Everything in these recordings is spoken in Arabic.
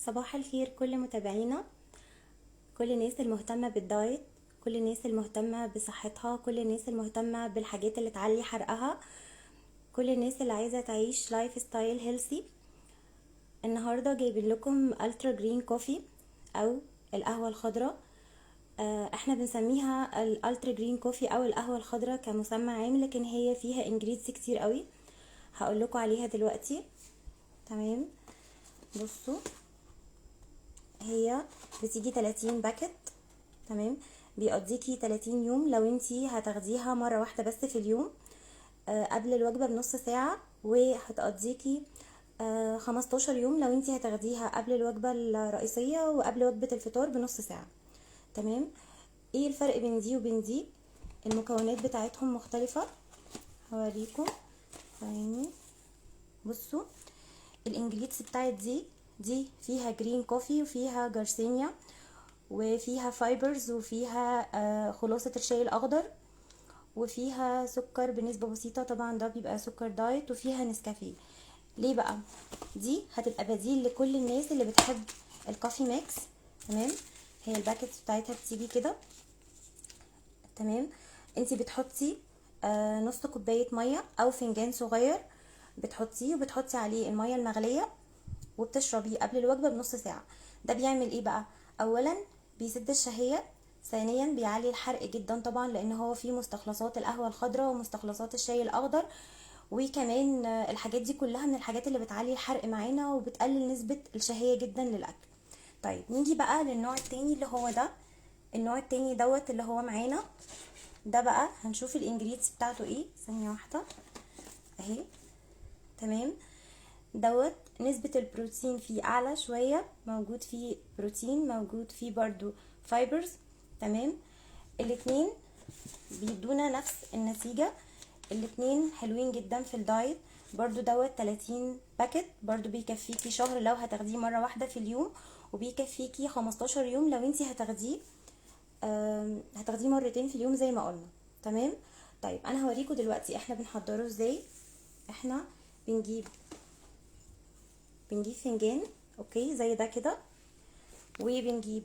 صباح الخير كل متابعينا، كل الناس المهتمة بالدايت، كل الناس المهتمة بصحتها، كل الناس المهتمة بالحاجات اللي تعلي حرقها، كل الناس اللي عايزة تعيش لايف ستايل هيلثي. النهاردة جايبين لكم الترا جرين كوفي او القهوة الخضراء. احنا بنسميها الالترا جرين كوفي او القهوة الخضراء كمسمى عام، لكن هي فيها انجريدز كتير قوي هقول لكم عليها دلوقتي. تمام، بصوا، هي بتيجي 30 باكت. تمام، بيقضيكي 30 يوم لو انتي هتاخديها مرة واحدة بس في اليوم قبل الوجبة بنص ساعة، وهتقضيكي 15 يوم لو انتي هتاخديها قبل الوجبة الرئيسية وقبل وجبة الفطار بنص ساعة. تمام، ايه الفرق بين دي وبين دي؟ المكونات بتاعتهم مختلفة، هوريكم. ثواني، بصوا الانجريدينتس بتاعت دي فيها جرين كوفي وفيها جارسينيا وفيها فايبرز وفيها خلاصة الشاي الأخضر وفيها سكر بنسبة بسيطة، طبعا ده بيبقى سكر دايت، وفيها نسكافيه. ليه بقى؟ دي هتبقى بديل لكل الناس اللي بتحب الكافي ميكس. تمام، هي الباكت بتاعتها بتيجي كده. تمام، انتي بتحطي نص كوباية مية او فنجان صغير، بتحطيه وبتحطي عليه المية المغلية وبتشربيه قبل الوجبة بنص ساعة. ده بيعمل ايه بقى؟ اولا بيسد الشهية، ثانيا بيعلي الحرق جدا طبعا لان هو فيه مستخلصات القهوة الخضراء ومستخلصات الشاي الاخضر، وكمان الحاجات دي كلها من الحاجات اللي بتعلي الحرق معانا وبتقلل نسبة الشهية جدا للاكل. طيب نيجي بقى للنوع التاني اللي هو ده. النوع التاني دوت اللي هو معانا ده بقى هنشوف الانجريدينتس بتاعته ايه. ثانية واحدة اهي. تمام، دوت نسبة البروتين فيه اعلى شوية، موجود فيه بروتين، موجود فيه برضو فايبرز. تمام، الاتنين بيدونا نفس النتيجة، الاتنين حلوين جدا في الدايت. برضو دوت 30 باكت، برضو بيكفيكي شهر لو هتاخديه مرة واحدة في اليوم، وبيكفيكي 15 يوم لو انتي هتاخديه مرتين في اليوم زي ما قلنا. تمام، طيب انا هوريكم دلوقتي احنا بنحضره ازاي. احنا بنجيب فنجان، اوكي، زي ده كده، وبنجيب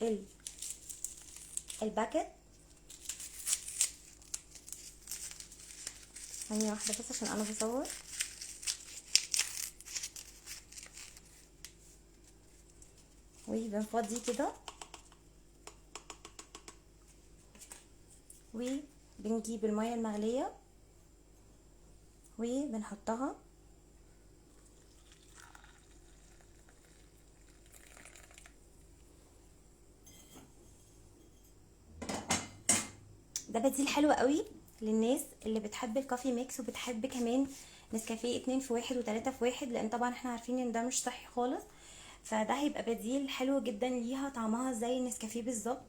ال- الباكت. ثانية واحدة بس عشان انا بصور. وبنفضي كده، وبنجيب المية المغلية وبنحطها. ده بديل حلو قوي للناس اللي بتحب الكافي ميكس وبتحب كمان نسكافيه 2 في 1 و3 في 1، لان طبعا احنا عارفين ان ده مش صحي خالص. فده هيبقى بديل حلو جدا ليها، طعمها زي النسكافيه بالظبط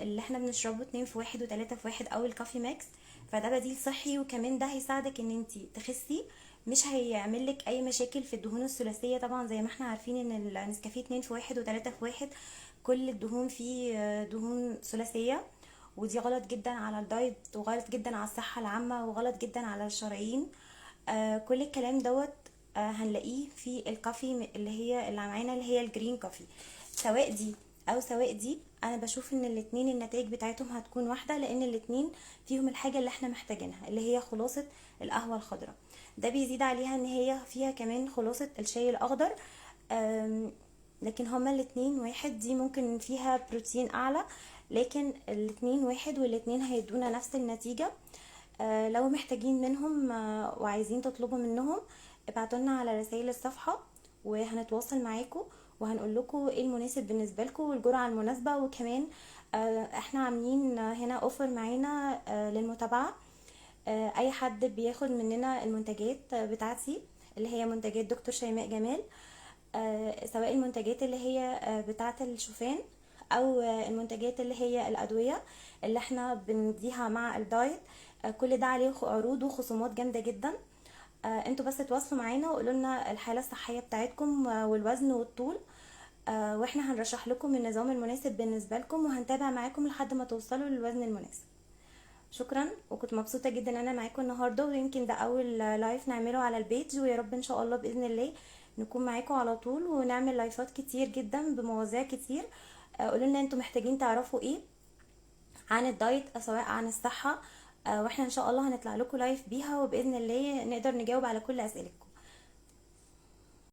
اللي احنا بنشربه 2 في 1 و3 في 1 او الكافي ميكس. فده بديل صحي، وكمان ده هيساعدك ان انتي تخسي، مش هيعمل لك اي مشاكل في الدهون الثلاثيه. طبعا زي ما احنا عارفين ان النسكافيه 2 في 1 و3 في 1 كل الدهون فيه دهون ثلاثيه، ودي غلط جدا على الدايت وغلط جدا على الصحه العامه وغلط جدا على الشرايين. كل الكلام دوت هنلاقيه في الكافي اللي معانا اللي هي الجرين كافي. سواء دي او سواء دي، انا بشوف ان الاتنين النتائج بتاعتهم هتكون واحدة، لان الاتنين فيهم الحاجة اللي احنا محتاجينها اللي هي خلاصة القهوة الخضراء. ده بيزيد عليها ان هي فيها كمان خلاصة الشاي الاخضر. لكن هما الاتنين واحد، دي ممكن فيها بروتين اعلى، لكن الاتنين واحد والاتنين هيدونا نفس النتيجة. لو محتاجين منهم وعايزين تطلبوا منهم، ابعتولنا على رسائل الصفحة وهنتواصل معاكم وهنقول لكم ايه المناسب بالنسبة لكم والجرعة المناسبة. وكمان احنا عاملين هنا اوفر معانا للمتابعة. اي حد بياخد مننا المنتجات بتاعتي اللي هي منتجات دكتور شيماء جمال، سواء المنتجات اللي هي بتاعة الشوفان او المنتجات اللي هي الادوية اللي احنا بنديها مع الدايت، كل ده عليه عروض وخصومات جامدة جدا. انتوا بس تواصلوا معانا وقولوا لنا الحالة الصحية بتاعتكم والوزن والطول، واحنا هنرشح لكم النظام المناسب بالنسبة لكم وهنتابع معاكم لحد ما توصلوا للوزن المناسب. شكرا، وكنت مبسوطة جدا ان انا معاكم النهاردة، ويمكن ده اول لايف نعمله على البيج، ويا رب ان شاء الله باذن الله نكون معاكم على طول ونعمل لايفات كتير جدا بمواضيع كتير. قولوا لنا انتوا محتاجين تعرفوا ايه عن الدايت سواء عن الصحة. واحنا ان شاء الله هنطلع لكم لايف بيها، وبإذن الله نقدر نجاوب على كل اسئلتكم.